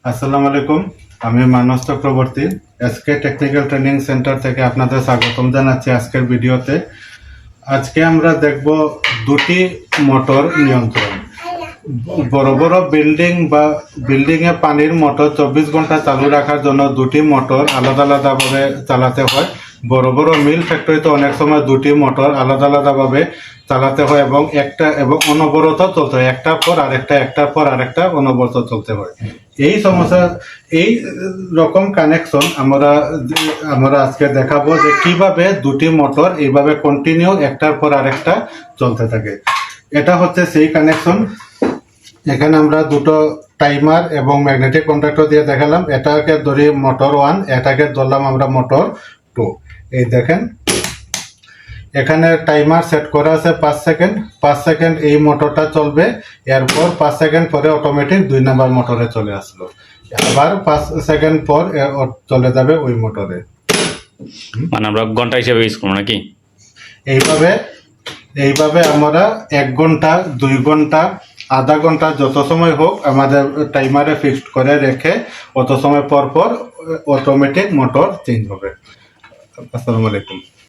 আসসালামু আলাইকুম। আমি Manas Chakraborty SK technical training centre থেকে আপনাদের স্বাগতম জানাচ্ছি আজকের ভিডিওতে। আজকে আমরা দেখব দুটি মোটর নিয়ন্ত্রণ। বড় বড় বিল্ডিং বা বিল্ডিংয়ে পানির মোটর 24 ঘন্টা চালু রাখার জন্য দুটি মোটর আলাদা আলাদাভাবে চালাতে হয়। বড় বড় মিল ফ্যাক্টরিতে অনেক সময় দুটি মোটর আলাদা আলাদাভাবে চালাতে হয় এবং অনবরত চলতে হয়, একটার পর আরেকটা অনবরত চলতে হয়। এই সমস্যা, এই রকম কানেকশন আমরা আজকে দেখাবো যে কিভাবে দুটি মোটর এইভাবে কন্টিনিউ একটার পর আরেকটা চলতে থাকে। এটা হচ্ছে সেই কানেকশন। এখানে আমরা দুটো টাইমার এবং ম্যাগনেটিক কন্ট্যাক্টর দিয়ে দেখালাম। এটাকে ধরি মোটর 1, এটাকে ধরলাম আমরা মোটর 2। এই দেখেন এখানে টাইমার সেট করা আছে 5 সেকেন্ড। 5 সেকেন্ড এই মোটরটা চলবে, এরপর 5 সেকেন্ড পরে অটোমেটিক 2 নাম্বার মোটরে চলে আসলো, আবার 5 সেকেন্ড পর চলে যাবে ওই মোটরে। মানে আমরা ঘন্টা হিসেবে ইউজ করবো নাকি? এইভাবে আমরা 1 ঘন্টা, 2 ঘন্টা, আধা ঘন্টা, যত সময় হোক আমাদের টাইমারে ফিক্সড করে রেখে অত সময় পর পর অটোমেটিক মোটর চেঞ্জ হবে। আসসালামু আলাইকুম।